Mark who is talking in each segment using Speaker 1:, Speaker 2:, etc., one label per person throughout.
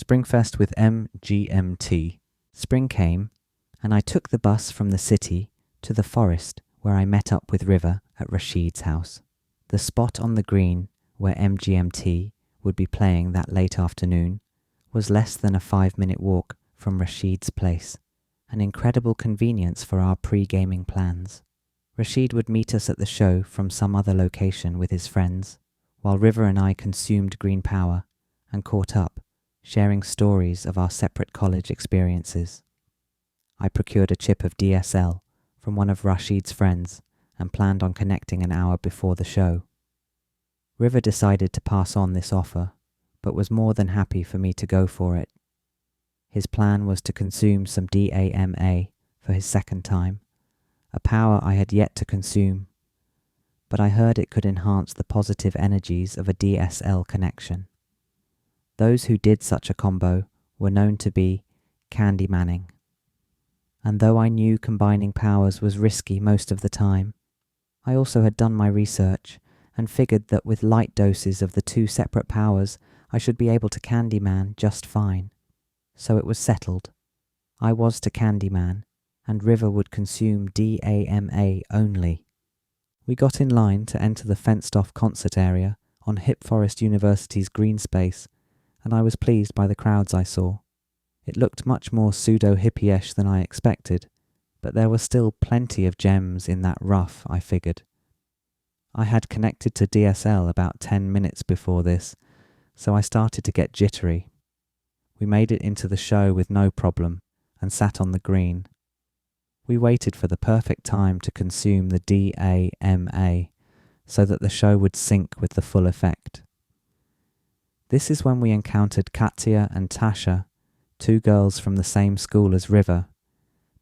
Speaker 1: Springfest with MGMT. Spring came, and I took the bus from the city to the forest where I met up with River at Rashid's house. The spot on the green where MGMT would be playing that late afternoon was less than a 5-minute walk from Rashid's place, an incredible convenience for our pre-gaming plans. Rashid would meet us at the show from some other location with his friends, while River and I consumed green power and caught up, sharing stories of our separate college experiences. I procured a chip of DSL from one of Rashid's friends and planned on connecting an hour before the show. River decided to pass on this offer, but was more than happy for me to go for it. His plan was to consume some DAMA for his second time, a power I had yet to consume, but I heard it could enhance the positive energies of a DSL connection. Those who did such a combo were known to be candy manning, and though I knew combining powers was risky most of the time, I also had done my research and figured that with light doses of the two separate powers I should be able to Candyman just fine. So it was settled. I was to Candyman, and River would consume DAMA only. We got in line to enter the fenced-off concert area on Hip Forest University's green space, and I was pleased by the crowds I saw. It looked much more pseudo-hippie-ish than I expected, but there were still plenty of gems in that rough, I figured. I had connected to DSL about 10 minutes before this, so I started to get jittery. We made it into the show with no problem and sat on the green. We waited for the perfect time to consume the DAMA so that the show would sync with the full effect. This is when we encountered Katya and Tasha, two girls from the same school as River.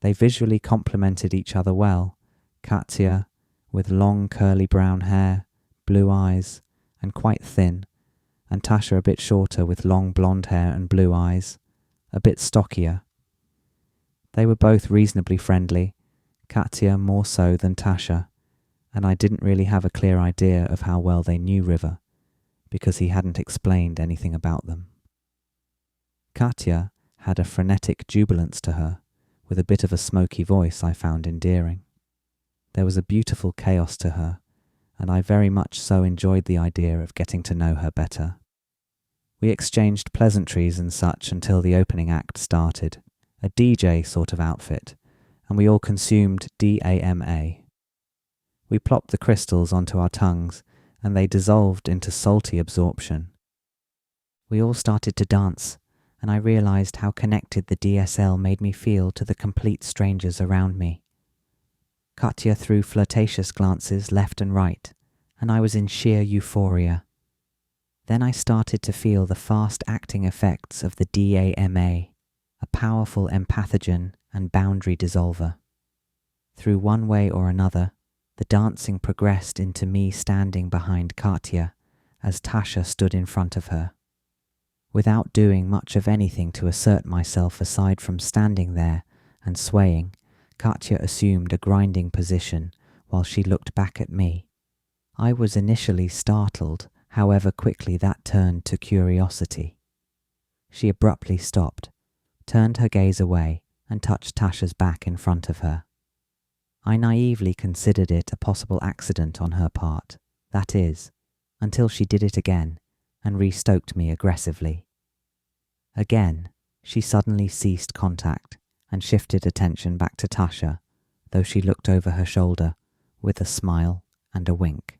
Speaker 1: They visually complemented each other well. Katya, with long curly brown hair, blue eyes, and quite thin, and Tasha a bit shorter with long blonde hair and blue eyes, a bit stockier. They were both reasonably friendly, Katya more so than Tasha, and I didn't really have a clear idea of how well they knew River, because he hadn't explained anything about them. Katya had a frenetic jubilance to her, with a bit of a smoky voice I found endearing. There was a beautiful chaos to her, and I very much so enjoyed the idea of getting to know her better. We exchanged pleasantries and such until the opening act started, a DJ sort of outfit, and we all consumed DAMA. We plopped the crystals onto our tongues, and they dissolved into salty absorption. We all started to dance, and I realized how connected the DSL made me feel to the complete strangers around me. Katya threw flirtatious glances left and right, and I was in sheer euphoria. Then I started to feel the fast-acting effects of the DAMA, a powerful empathogen and boundary dissolver. Through one way or another, the dancing progressed into me standing behind Katya as Tasha stood in front of her. Without doing much of anything to assert myself aside from standing there and swaying, Katya assumed a grinding position while she looked back at me. I was initially startled, however quickly that turned to curiosity. She abruptly stopped, turned her gaze away, and touched Tasha's back in front of her. I naively considered it a possible accident on her part, that is, until she did it again and re-stoked me aggressively. Again, she suddenly ceased contact and shifted attention back to Tasha, though she looked over her shoulder with a smile and a wink.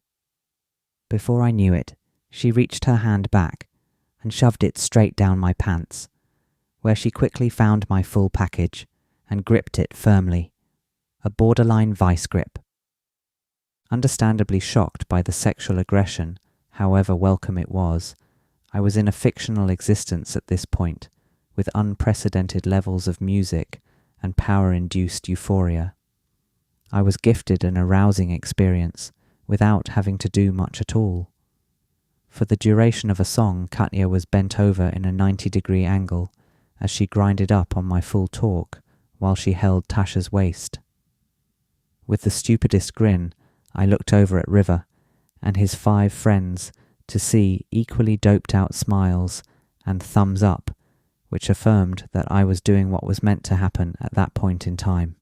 Speaker 1: Before I knew it, she reached her hand back and shoved it straight down my pants, where she quickly found my full package and gripped it firmly, a borderline vice grip. Understandably shocked by the sexual aggression, however welcome it was, I was in a fictional existence at this point, with unprecedented levels of music and power-induced euphoria. I was gifted an arousing experience without having to do much at all. For the duration of a song, Katya was bent over in a 90-degree angle as she grinded up on my full torque while she held Tasha's waist. With the stupidest grin, I looked over at River and his 5 friends to see equally doped-out smiles and thumbs up which affirmed that I was doing what was meant to happen at that point in time.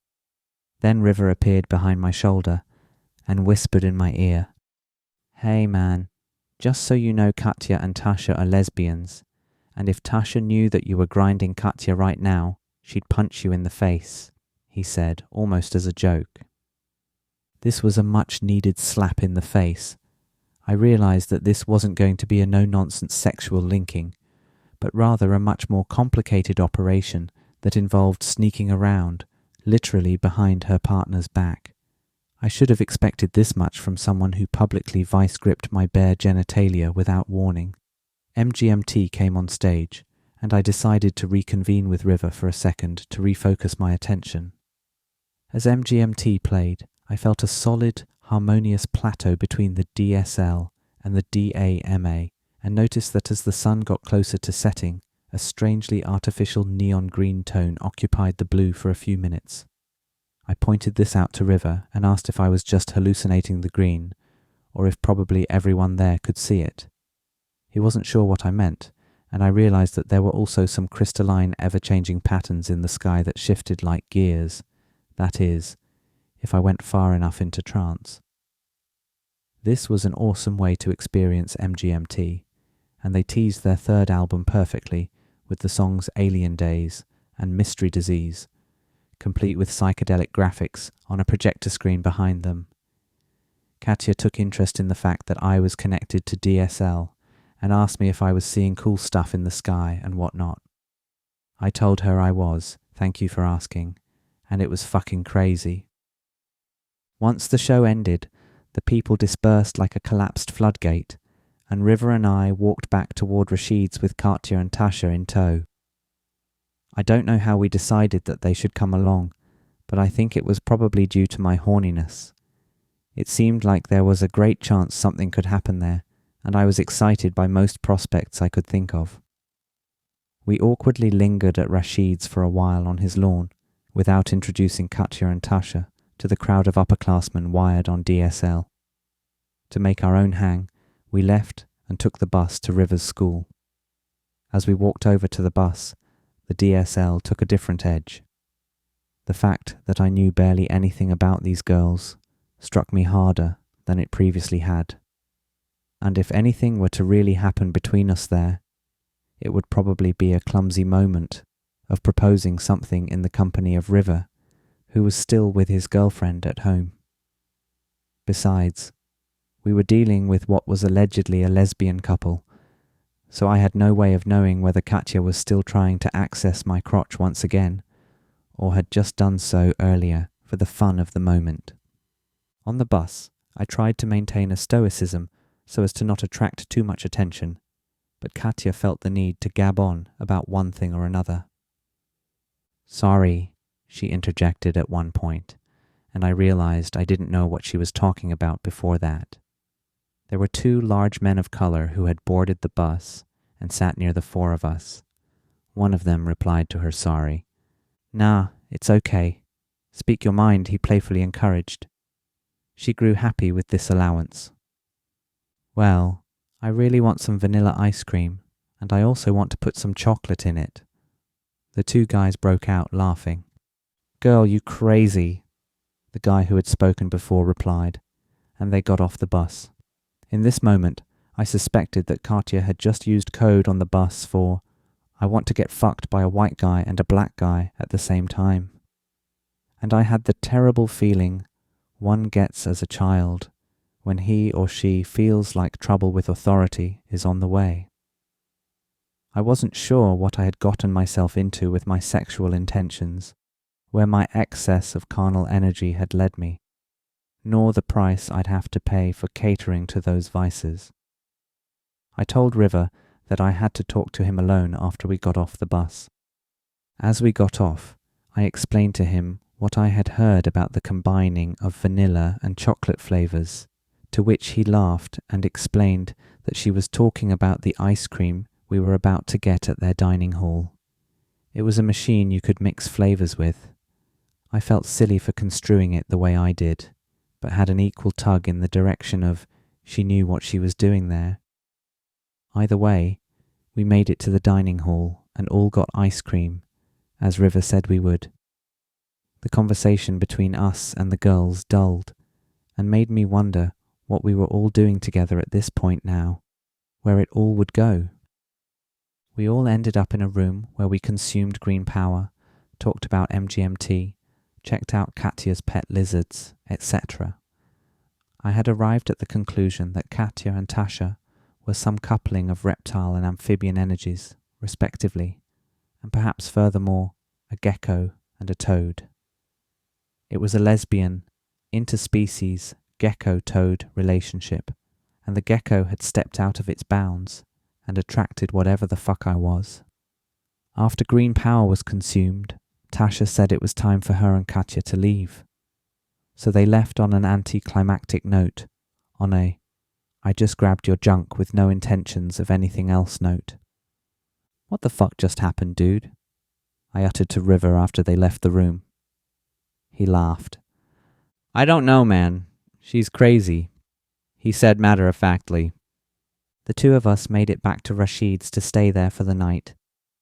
Speaker 1: Then River appeared behind my shoulder and whispered in my ear, "Hey man, just so you know, Katya and Tasha are lesbians, and if Tasha knew that you were grinding Katya right now, she'd punch you in the face," he said, almost as a joke. This was a much-needed slap in the face. I realized that this wasn't going to be a no-nonsense sexual linking, but rather a much more complicated operation that involved sneaking around, literally behind her partner's back. I should have expected this much from someone who publicly vice-gripped my bare genitalia without warning. MGMT came on stage, and I decided to reconvene with River for a second to refocus my attention. As MGMT played, I felt a solid, harmonious plateau between the DSL and the DAMA, and noticed that as the sun got closer to setting, a strangely artificial neon green tone occupied the blue for a few minutes. I pointed this out to River and asked if I was just hallucinating the green, or if probably everyone there could see it. He wasn't sure what I meant, and I realized that there were also some crystalline, ever-changing patterns in the sky that shifted like gears. That is, if I went far enough into trance. This was an awesome way to experience MGMT, and they teased their third album perfectly with the songs Alien Days and Mystery Disease, complete with psychedelic graphics on a projector screen behind them. Katya took interest in the fact that I was connected to DSL and asked me if I was seeing cool stuff in the sky and whatnot. I told her I was, thank you for asking, and it was fucking crazy. Once the show ended, the people dispersed like a collapsed floodgate, and River and I walked back toward Rashid's with Katya and Tasha in tow. I don't know how we decided that they should come along, but I think it was probably due to my horniness. It seemed like there was a great chance something could happen there, and I was excited by most prospects I could think of. We awkwardly lingered at Rashid's for a while on his lawn, without introducing Katya and Tasha to the crowd of upperclassmen wired on DSL. To make our own hang, we left and took the bus to River's school. As we walked over to the bus, the DSL took a different edge. The fact that I knew barely anything about these girls struck me harder than it previously had. And if anything were to really happen between us there, it would probably be a clumsy moment of proposing something in the company of River, who was still with his girlfriend at home. Besides, we were dealing with what was allegedly a lesbian couple, so I had no way of knowing whether Katya was still trying to access my crotch once again, or had just done so earlier for the fun of the moment. On the bus, I tried to maintain a stoicism so as to not attract too much attention, but Katya felt the need to gab on about one thing or another. "Sorry," she interjected at one point, and I realized I didn't know what she was talking about before that. There were two large men of color who had boarded the bus and sat near the four of us. One of them replied to her sorry. "Nah, it's okay. Speak your mind," he playfully encouraged. She grew happy with this allowance. "Well, I really want some vanilla ice cream, and I also want to put some chocolate in it." The two guys broke out laughing. "Girl, you crazy," the guy who had spoken before replied, and they got off the bus. In this moment, I suspected that Katya had just used code on the bus for, "I want to get fucked by a white guy and a black guy at the same time." And I had the terrible feeling one gets as a child when he or she feels like trouble with authority is on the way. I wasn't sure what I had gotten myself into with my sexual intentions, where my excess of carnal energy had led me, nor the price I'd have to pay for catering to those vices. I told River that I had to talk to him alone after we got off the bus. As we got off, I explained to him what I had heard about the combining of vanilla and chocolate flavors, to which he laughed and explained that she was talking about the ice cream we were about to get at their dining hall. It was a machine you could mix flavors with. I felt silly for construing it the way I did, but had an equal tug in the direction of she knew what she was doing there. Either way, we made it to the dining hall and all got ice cream, as River said we would. The conversation between us and the girls dulled, and made me wonder what we were all doing together at this point now, where it all would go. We all ended up in a room where we consumed green power, talked about MGMT, checked out Katya's pet lizards, etc. I had arrived at the conclusion that Katya and Tasha were some coupling of reptile and amphibian energies, respectively, and perhaps furthermore, a gecko and a toad. It was a lesbian, interspecies, gecko-toad relationship, and the gecko had stepped out of its bounds and attracted whatever the fuck I was. After green power was consumed, Tasha said it was time for her and Katya to leave. So they left on an anticlimactic note, on a "I just grabbed your junk with no intentions of anything else" note. "What the fuck just happened, dude?" I uttered to River after they left the room. He laughed. "I don't know, man. She's crazy," he said matter-of-factly. The two of us made it back to Rashid's to stay there for the night,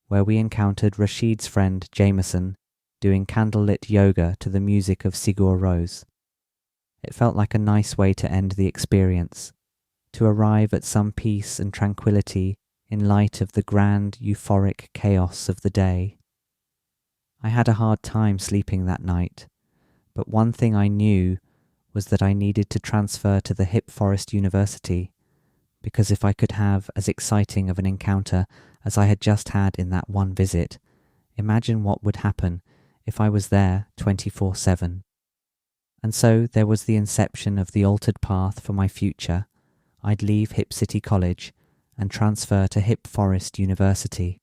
Speaker 1: where we encountered Rashid's friend Jameson doing candlelit yoga to the music of Sigur Rós. It felt like a nice way to end the experience, to arrive at some peace and tranquility in light of the grand euphoric chaos of the day. I had a hard time sleeping that night, but one thing I knew was that I needed to transfer to the Hip Forest University, because if I could have as exciting of an encounter as I had just had in that one visit, imagine what would happen if I was there 24/7. And so there was the inception of the altered path for my future. I'd leave Hip City College and transfer to Hip Forest University.